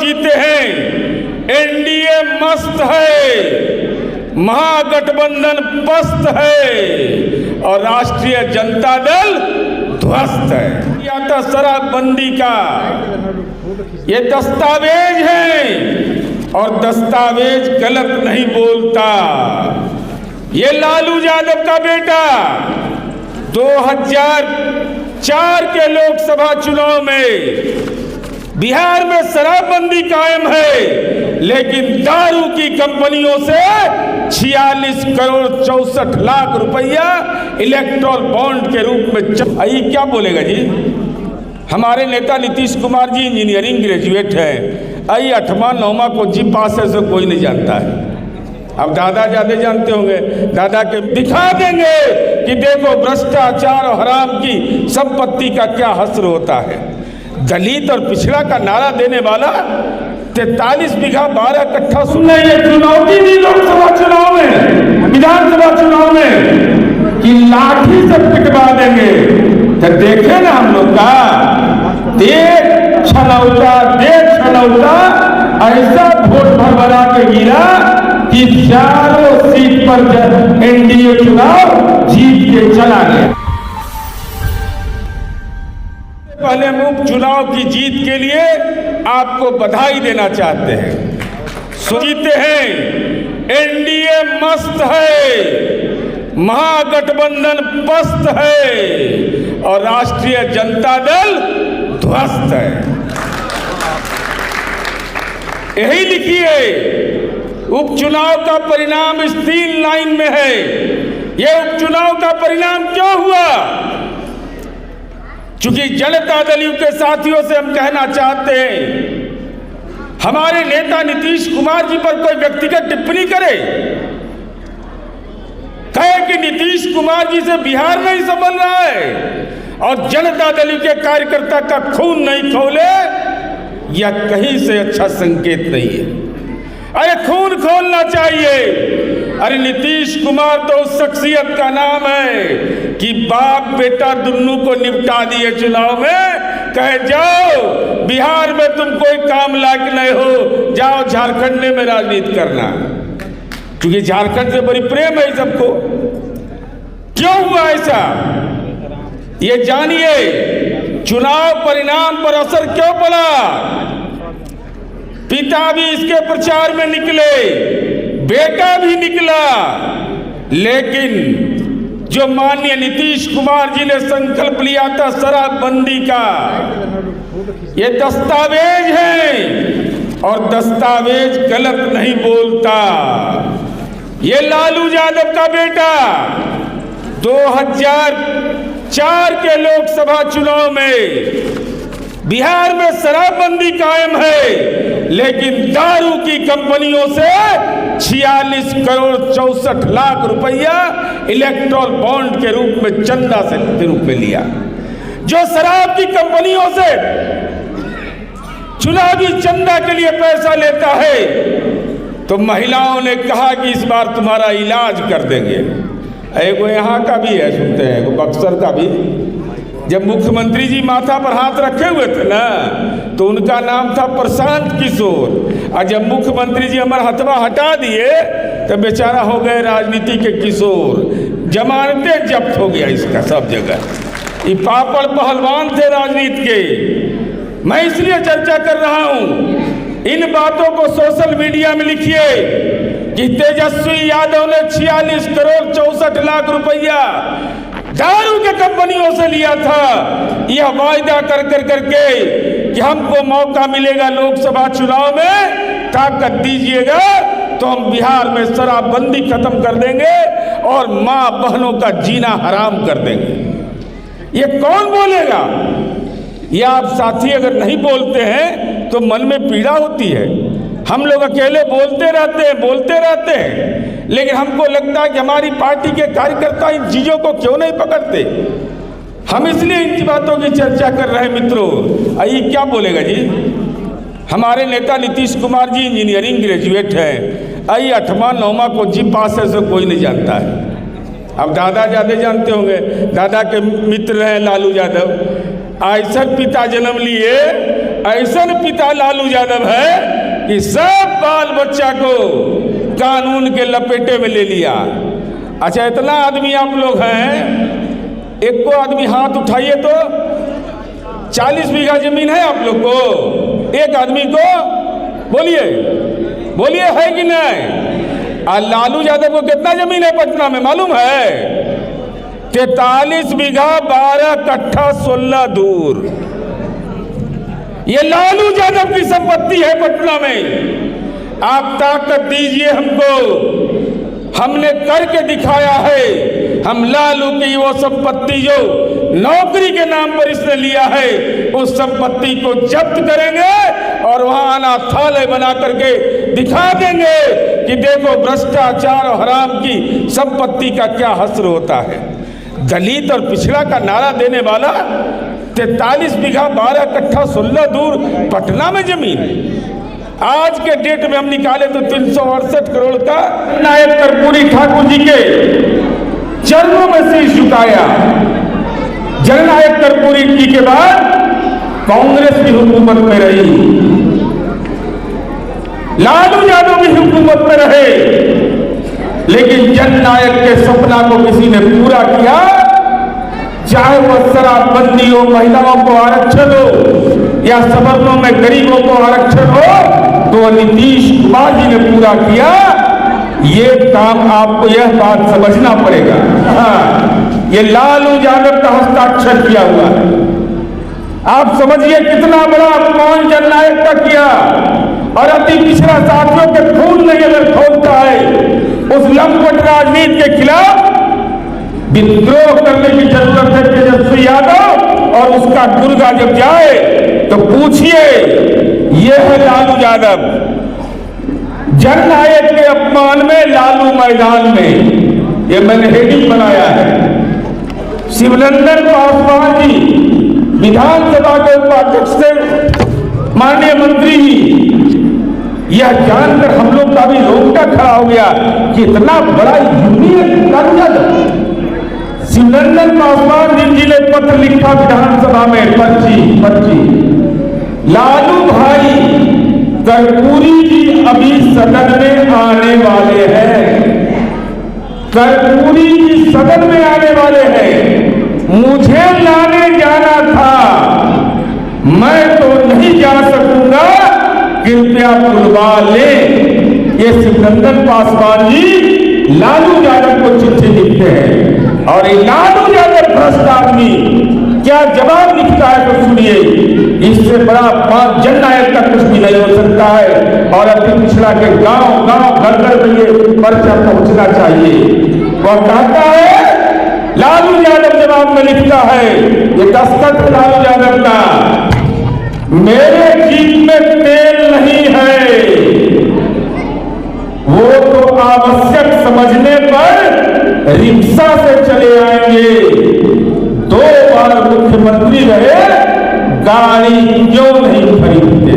जीते हैं। एनडीए मस्त है, महागठबंधन पस्त है और राष्ट्रीय जनता दल ध्वस्त है। या तो शराबबंदी का ये दस्तावेज है और दस्तावेज गलत नहीं बोलता। ये लालू यादव का बेटा 2004 के लोकसभा चुनाव में बिहार में शराबबंदी कायम है, लेकिन दारू की कंपनियों से 46 करोड़ 64 लाख रुपया इलेक्टोरल बॉन्ड के रूप में आई। क्या बोलेगा जी? हमारे नेता नीतीश कुमार जी इंजीनियरिंग ग्रेजुएट है। आई 8वां 9वां को जी पास है, सो कोई नहीं जानता है। अब दादा ज्यादा जानते होंगे, दादा के दिखा देंगे कि देखो भ्रष्टाचार और हराम की संपत्ति का क्या हश्र होता है। दलित और पिछड़ा का नारा देने वाला 43 बीघा 12 कट्ठा सुनने ये चुनौती दी लोकसभा चुनाव में, विधानसभा चुनाव में कि लाठी से पिटवा देंगे। तो देखे ना हम लोग का देख छनौता ऐसा वोट भरभरा के गिरा कि चारों सीट पर एनडीए चुनाव जीत के चला गया। पहले हम चुनाव की जीत के लिए आपको बधाई देना चाहते हैं। जीते हैं, एनडीए मस्त है, महागठबंधन पस्त है और राष्ट्रीय जनता दल ध्वस्त है। यही लिखिए, उपचुनाव का परिणाम इस 3 लाइन में है। यह उपचुनाव का परिणाम क्यों हुआ? चूंकि जनता दल यू के साथियों से हम कहना चाहते हैं, हमारे नेता नीतीश कुमार जी पर कोई व्यक्तिगत टिप्पणी करे, कहे कि नीतीश कुमार जी से बिहार नहीं संभल रहा है और जनता दल यू के कार्यकर्ता का खून नहीं खौले, यह कहीं से अच्छा संकेत नहीं है। अरे खून खोलना चाहिए। अरे नीतीश कुमार तो उस शख्सियत का नाम है कि बाप बेटा दोनों को निपटा दिए चुनाव में। कहे जाओ बिहार में तुम कोई काम लायक नहीं हो, जाओ झारखंड में राजनीति करना, क्योंकि झारखंड से बड़ी प्रेम है सबको। क्यों हुआ ऐसा ये जानिए। चुनाव परिणाम पर असर क्यों पड़ा? पिता भी इसके प्रचार में निकले, बेटा भी निकला, लेकिन जो माननीय नीतीश कुमार जी ने संकल्प लिया था शराबबंदी का, ये दस्तावेज है और दस्तावेज गलत नहीं बोलता। ये लालू यादव का बेटा 2004 के लोकसभा चुनाव में बिहार में शराबबंदी कायम है, लेकिन दारू की कंपनियों से 46 करोड़ 64 लाख रुपया इलेक्टोरल बॉन्ड के रूप में चंदा के रूप में लिया। जो शराब की कंपनियों से चुनावी चंदा के लिए पैसा लेता है, तो महिलाओं ने कहा कि इस बार तुम्हारा इलाज कर देंगे। एगो यहाँ का भी है, सुनते हैं, एगो बक्सर का भी। जब मुख्यमंत्री जी माथा पर हाथ रखे हुए थे ना, तो उनका नाम था प्रशांत किशोर, और जब मुख्यमंत्री जी हमारा हथवा हटा दिए तो बेचारा हो गए राजनीति के किशोर। जमानतें जब्त हो गया इसका सब जगह। ये पापड़ पहलवान थे राजनीति के। मैं इसलिए चर्चा कर रहा हूं, इन बातों को सोशल मीडिया में लिखिए कि तेजस्वी यादव ने 46 करोड़ 64 लाख रुपया दारू के कंपनियों से लिया था, यह वायदा कर करके कि हमको मौका मिलेगा लोकसभा चुनाव में, ताकत दीजिएगा तो हम बिहार में शराबबंदी खत्म कर देंगे और मां बहनों का जीना हराम कर देंगे। ये कौन बोलेगा? ये आप साथी अगर नहीं बोलते हैं तो मन में पीड़ा होती है। हम लोग अकेले बोलते रहते हैं, लेकिन हमको लगता है कि हमारी पार्टी के कार्यकर्ता इन चीजों को क्यों नहीं पकड़ते। हम इसलिए इन बातों की चर्चा कर रहे हैं मित्रों। आइए क्या बोलेगा जी? हमारे नेता नीतीश कुमार जी इंजीनियरिंग ग्रेजुएट है। आइए 8वां 9वां को जी पास है, सो कोई नहीं जानता है। अब दादा ज्यादा जानते होंगे, दादा के मित्र हैं लालू यादव। ऐसा पिता जन्म लिए ऐसा पिता लालू यादव है कि सब बाल बच्चा को कानून के लपेटे में ले लिया। अच्छा, इतना आदमी आप लोग हैं, एक को आदमी हाथ उठाइए तो 40 बीघा जमीन है आप लोग को, एक आदमी को बोलिए बोलिए, है कि नहीं? और लालू यादव को कितना जमीन है पटना में मालूम है? 43 बीघा 12 कट्ठा 16 दूर। ये लालू यादव की संपत्ति है पटना में। आप ताकत दीजिए हमको, हमने करके दिखाया है। हम लालू की वो संपत्ति जो नौकरी के नाम पर इसने लिया है, उस संपत्ति को जब्त करेंगे और वहां अनाथालय बना करके दिखा देंगे कि देखो भ्रष्टाचार और हराम की संपत्ति का क्या हश्र होता है। दलित और पिछड़ा का नारा देने वाला 43 बीघा 12 कट्ठा 16 दूर पटना में जमीन। आज के डेट में हम निकाले तो 368 करोड़ का। नायक कर्पूरी ठाकुर जी के चरणों में शीश झुकाया। जननायक कर्पूरी जी के बाद कांग्रेस की हुकूमत में रही, लालू यादव भी हुकूमत में रहे, लेकिन जननायक के सपना को किसी ने पूरा किया। चाहे वह शराबबंदी हो, महिलाओं को आरक्षण हो, या सवर्णों में गरीबों को आरक्षण हो, तो नीतीश कुमार जी ने पूरा किया। ये काम आपको यह बात समझना पड़ेगा। हाँ, ये लालू यादव का हस्ताक्षर किया हुआ है। आप समझिए कितना बड़ा अपमान जननायक का किया। और अति पिछड़ा साथियों के खून नहीं अगर खोलता है, उस लंपट राजनीति के खिलाफ विद्रोह करने की जरूरत है तेजस्वी यादव। और उसका दुर्गा जब जाए तो पूछिए, यह है लालू यादव। जननायक के अपमान में लालू मैदान में, यह मैंने हेडिंग बनाया है। शिवनंदन पासवान जी विधानसभा के उपाध्यक्ष से माननीय मंत्री जी, यह जानकर हम लोग का भी रोंगटा खड़ा हो गया कि इतना बड़ा यूनियन लालू यादव। शिवनंदन पासवान जी ने पत्र लिखा विधानसभा में, पर्ची लालू भाई कर्पूरी जी अभी सदन में आने वाले हैं, कर्पूरी जी सदन में आने वाले हैं, मुझे लाने जाना था, मैं तो नहीं जा सकूंगा, कृपया बुलवा ले। ये शिवनंदन पासवान जी लालू यादव को चिट्ठी लिखते हैं। और ये लालू यादव भ्रष्ट आदमी क्या जवाब लिखता है तो सुनिए। इससे बड़ा जननायक का कुछ भी नहीं हो सकता है। और अति पिछड़ा के गांव गांव घर घर में ये पर्चा पहुंचना चाहिए। वह कहता है, लालू यादव जवाब में लिखता है, ये दस्तखत है लालू यादव का, मेरे जीप में तेल नहीं है, वो तो आवश्यक समझने पर रिक्शा से चले आएंगे। 2 बार मुख्यमंत्री रहे, गाड़ी क्यों नहीं खरीदते?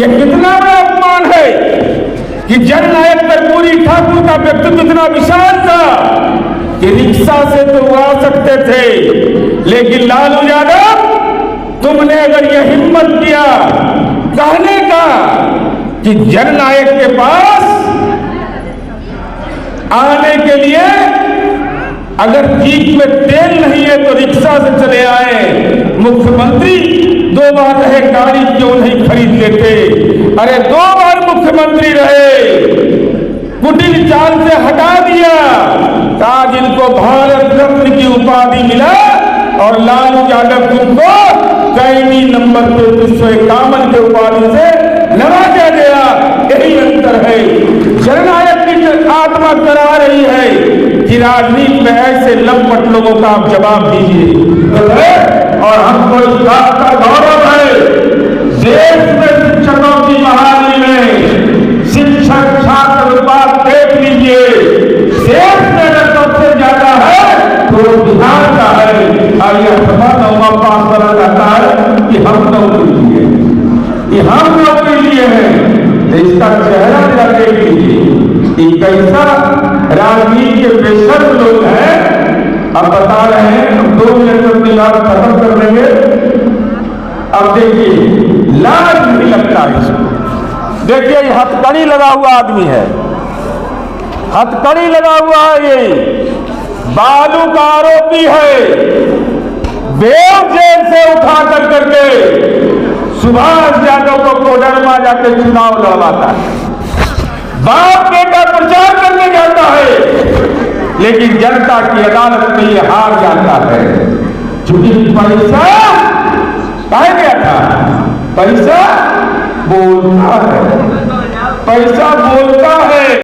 यह कितना बड़ा अपमान है कि जननायक कर्पूरी ठाकुर का व्यक्तित्व इतना विशाल था कि रिक्शा से तो वो आ सकते थे, लेकिन लालू यादव तुमने अगर यह हिम्मत किया कहने का कि जननायक के पास आने के लिए अगर जीप में तेल नहीं है तो रिक्शा से चले आए, मुख्यमंत्री 2 बार रहे, गाड़ी क्यों नहीं खरीद लेते? अरे 2 बार मुख्यमंत्री रहे, कुटिल चाल से हटा दिया, आज इनको भारत रत्न की उपाधि मिला और लालू यादव तुमको कैनी नंबर 351 के उपाधि से नवाजा गया। यही अंतर है। जननायक की आत्मा करा रही है कि राजनीति में ऐसे लंपट लोगों का आप जवाब दीजिए। और हमको इस बात का गौरव है, देश में शिक्षकों की बहाली में शिक्षक छात्र अनुपात देख लीजिए, देश में अगर सबसे ज्यादा है तो बिहार का है। और यह सभा नौवा पास करा जाता है कि हम नौकरी लिए, कि हम नौकरी लिए हैं। इसका चेहरा जरा देख लीजिए कि कैसा राजनीति के बेशर्म लोग हैं। अब बता रहे हैं, हम 2 मिनट में अपनी बात खत्म कर देंगे। अब देखिए लाज नहीं लगता इसको। देखिए ये हथकड़ी लगा हुआ आदमी है, हथकड़ी लगा हुआ है, ये बालू का आरोपी है, बेव जेल से उठा कर करके सुभाष यादव को कोडरमा जाके चुनाव लड़वाता है, बाप बेटा प्रचार करने जाता है, लेकिन जनता की अदालत में ये हार जाता है। क्योंकि पैसा कहा गया था, पैसा बोलता है, पैसा बोलता है।